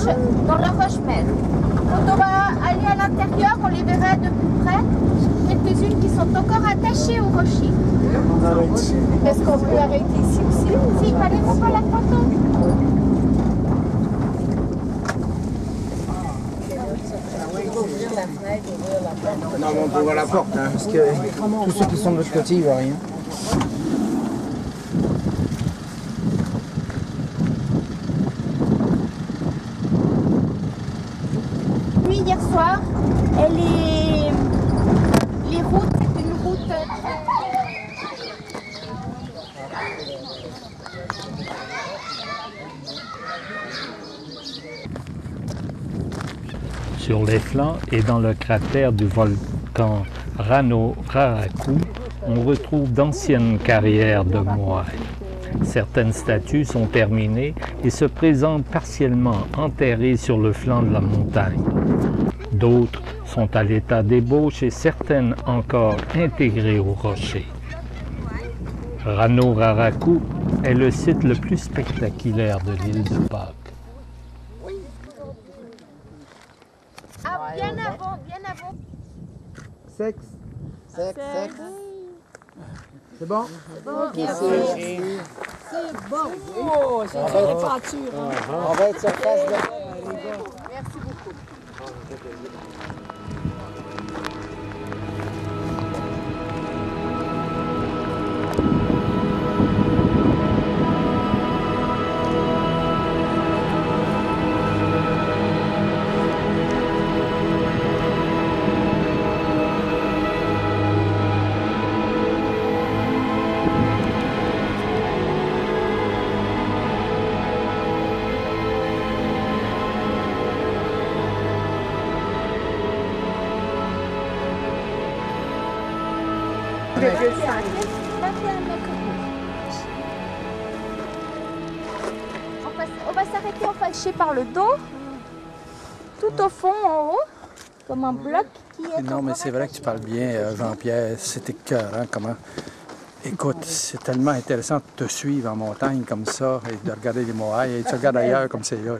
dans la roche-mère. Quand on va aller à l'intérieur, on les verra de plus près. Quelques-unes qui sont encore attachées au rocher. Est-ce qu'on peut arrêter ici aussi? Si, il fallait qu'on voit la photo. Non, mais on peut ouvrir la porte, hein, parce que tous ceux qui sont de l'autre côté, ils voient rien. Puis hier soir, les routes, c'est une route Sur les flancs et dans le cratère du volcan Rano Raraku, on retrouve d'anciennes carrières de moailles. Certaines statues sont terminées et se présentent partiellement enterrées sur le flanc de la montagne. D'autres sont à l'état d'ébauche et certaines encore intégrées au rocher. Rano Raraku est le site le plus spectaculaire de l'île de Pâques. Ah, bien avant, bien avant. Sexe. Sexe. C'est bon? C'est bon. Oh, c'est une belle peinture. On va être sur place de... Merci beaucoup. On va s'arrêter enfâché par le dos, tout au fond, en haut, comme un bloc qui est... Non, mais c'est vrai que tu parles bien, Jean-Pierre. C'est écœurant comment... Écoute, c'est tellement intéressant de te suivre en montagne comme ça et de regarder les moailles. Et tu regardes ailleurs comme c'est là.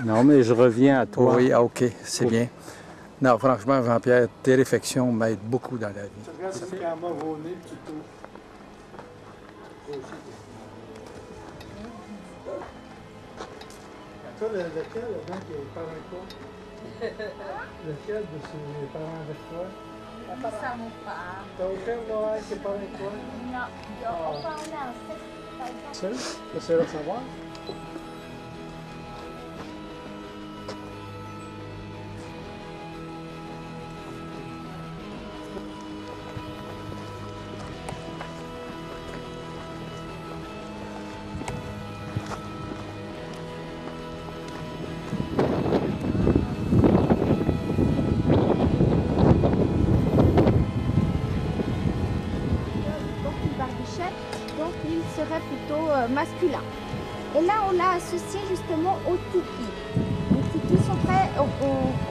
Non, mais je reviens à toi. Oui, OK, c'est bien. Non, franchement, Jean-Pierre, tes réflexions m'aident beaucoup dans la vie. Tu regardes cette caméra au nez, tu tournes. Toi, lequel, là-dedans, qui est parent de quoi? Lequel de ses parents avec toi? Ça mon pas. T'as aucun moaille qui est parent de toi? Non, on va en a un, par exemple. Ça? J'essaierai de savoir. Donc il serait plutôt masculin. Et là on l'a associé justement au tiki. Les tikis sont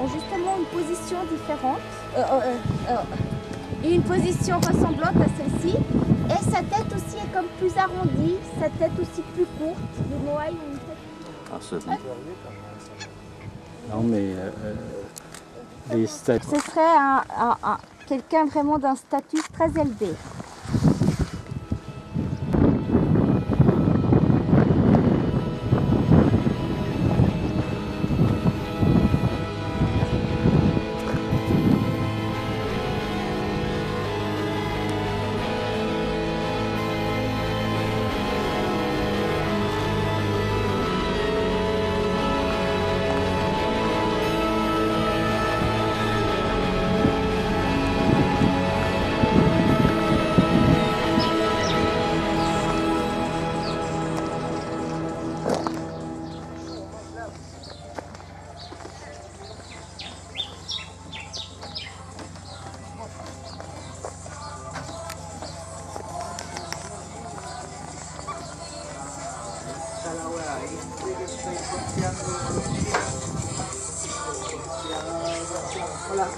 ont justement une position différente, une position ressemblante à celle-ci. Et sa tête aussi est comme plus arrondie, sa tête aussi plus courte. Les moailles ont une tête. Ah, c'est bon. Non, mais les statues... Ce serait quelqu'un vraiment d'un statut très élevé. Voilà.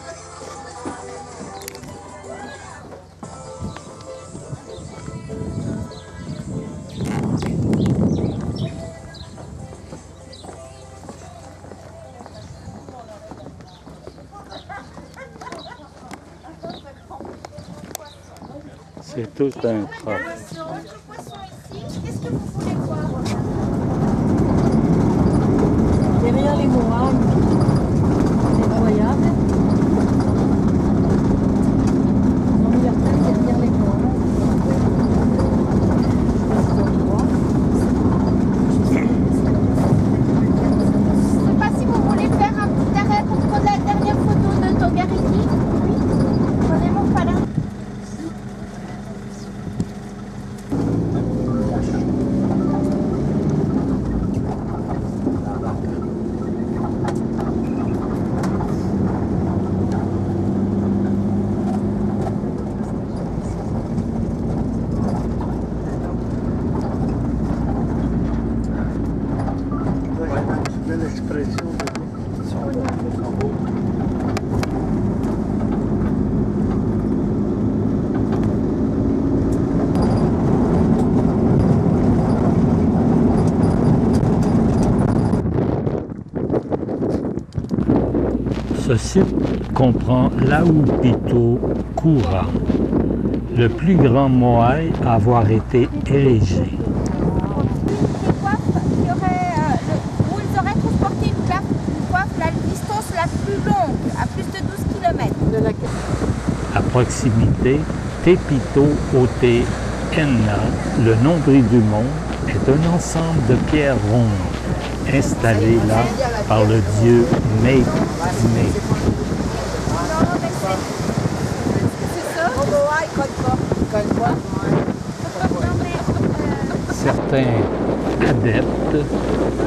C'est tout un croc. Qu'est-ce que vous voulez voir? Derrière les moines, incroyable. Non, il y a plein derrière les moines. Je ne sais pas si vous voulez faire un petit arrêt pour prendre la dernière photo de Togariki. Oui. Prenez mon palin. Belle expression. Ce site comprend l'Aupito Kura, le plus grand moai à avoir été érigé. Des coiffes qui auraient, où ils auraient transporté une coiffe la distance la plus longue, à plus de 12 km. À proximité, Tepito Ote Enna, le nombril du monde, est un ensemble de pierres rondes installées là par le dieu Mei. Certains adeptes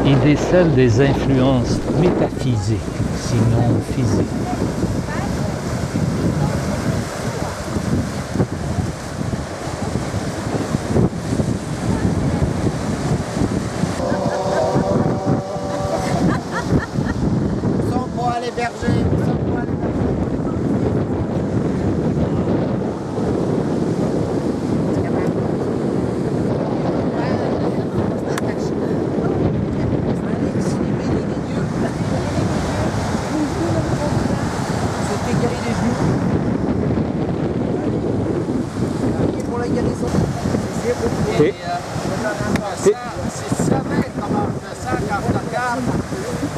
y décèlent des influences métaphysiques, sinon physiques.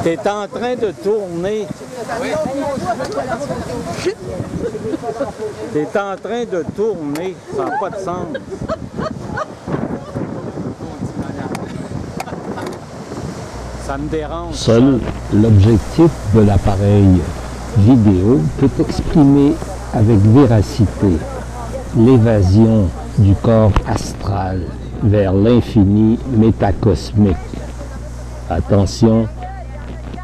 T'es en train de tourner. T'es en train de tourner. Ça n'a pas de sens. Ça me dérange. Seul l'objectif de l'appareil vidéo peut exprimer avec véracité l'évasion du corps astral vers l'infini métacosmique. Attention,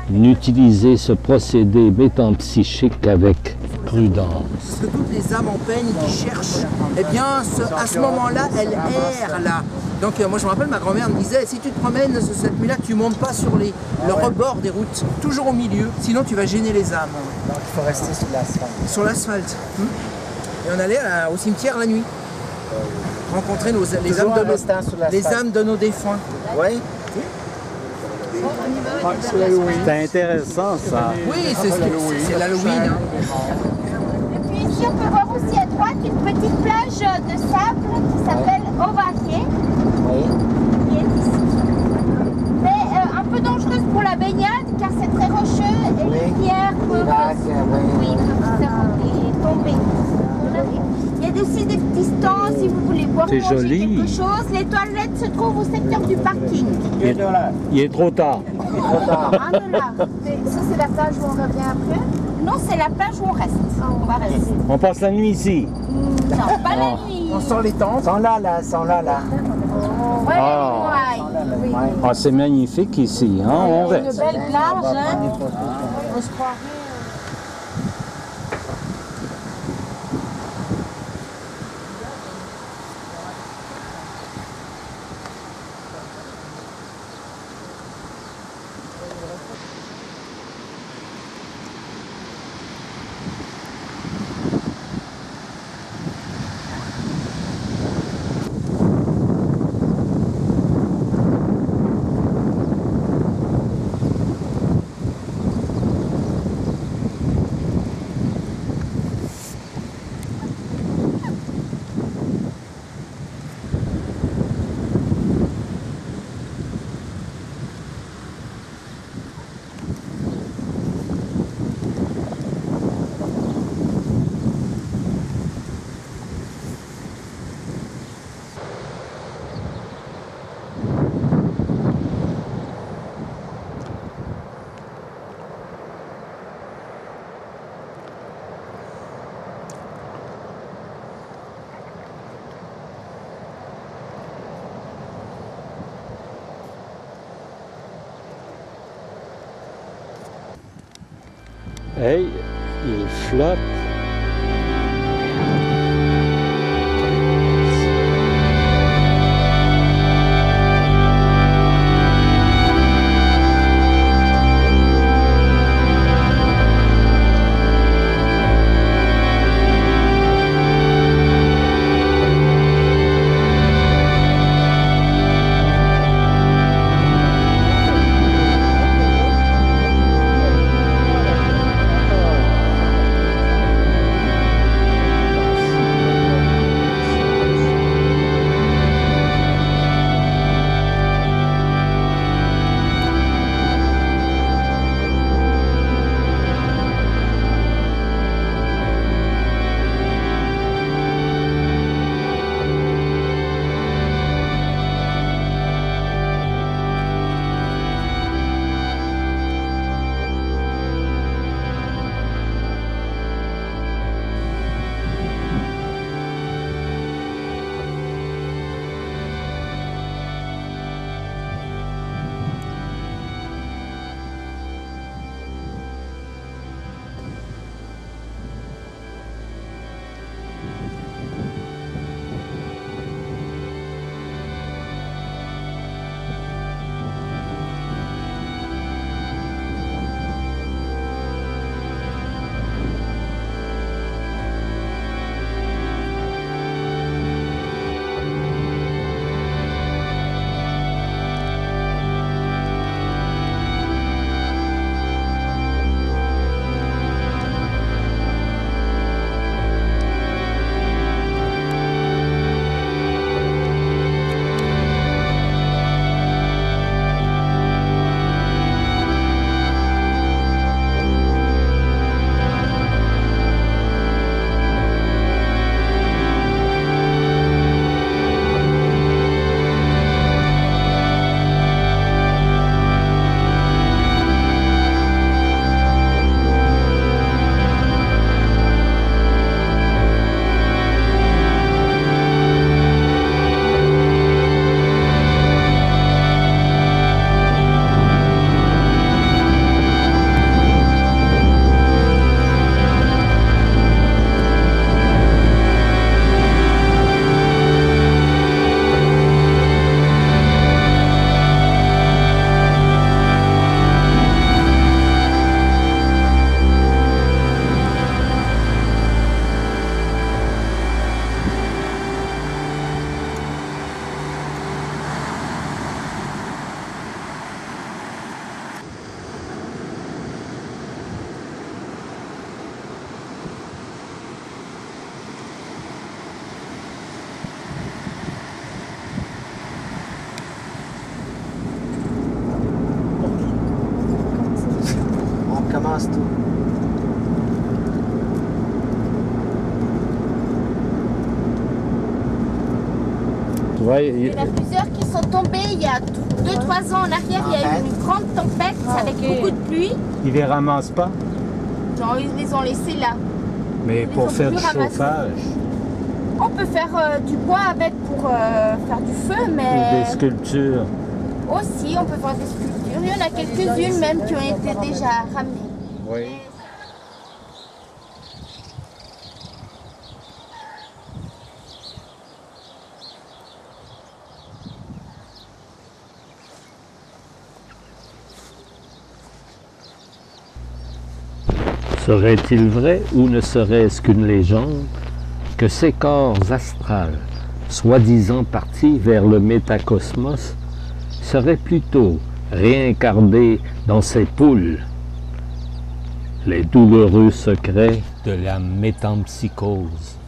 n'utilisez ce procédé métampsychique avec prudence. Ce que toutes les âmes en peine qui cherchent, eh bien, à ce moment-là, elles errent là. Donc moi je me rappelle, ma grand-mère me disait, si tu te promènes cette nuit-là, tu ne montes pas sur le rebord des routes, toujours au milieu, sinon tu vas gêner les âmes. Donc il faut rester sur l'asphalte. Sur l'asphalte. Et on allait au cimetière la nuit, rencontrer les âmes de nos défunts. Oui. C'est intéressant ça. Oui, c'est l'Halloween. Et puis ici, on peut voir aussi à droite une petite plage de sable qui s'appelle Ovake, qui est ici. Mais un peu dangereuse pour la baignade car c'est très rocheux et les pierres peuvent tomber. Il y a aussi des petits stands si vous voulez boire C'est manger joli. quelque chose. Les toilettes se trouvent au secteur du parking. Il est trop tard. Ah, de là. Ça, c'est la plage où on revient après. Non, c'est la plage où on reste. On va rester. On passe la nuit ici. Non, pas la nuit. On sort les tentes. Sont là, là, sont là, là. Ouais, Ah. ouais. Ah, c'est magnifique ici, hein? On Une reste. belle plage, hein. On se croirait. Hey, il flotte. Commence tout. Ouais, Il y en a plusieurs qui sont tombés il y a 2-3 ans en arrière. Il y a eu une grande tempête avec beaucoup de pluie. ils les ramassent pas, Non, ils les ont laissés là. mais Ils pour ont faire plus du ramassé. chauffage On peut faire du bois avec pour faire du feu, ou mais des sculptures. aussi on peut faire des sculptures. Il y en a quelques-unes même qui ont été déjà ramenées. Oui. Serait-il vrai ou ne serait-ce qu'une légende que ces corps astrales, soi-disant partis vers le métacosmos, seraient plutôt réincarnés dans ces poules? Les douloureux secrets de la métempsychose.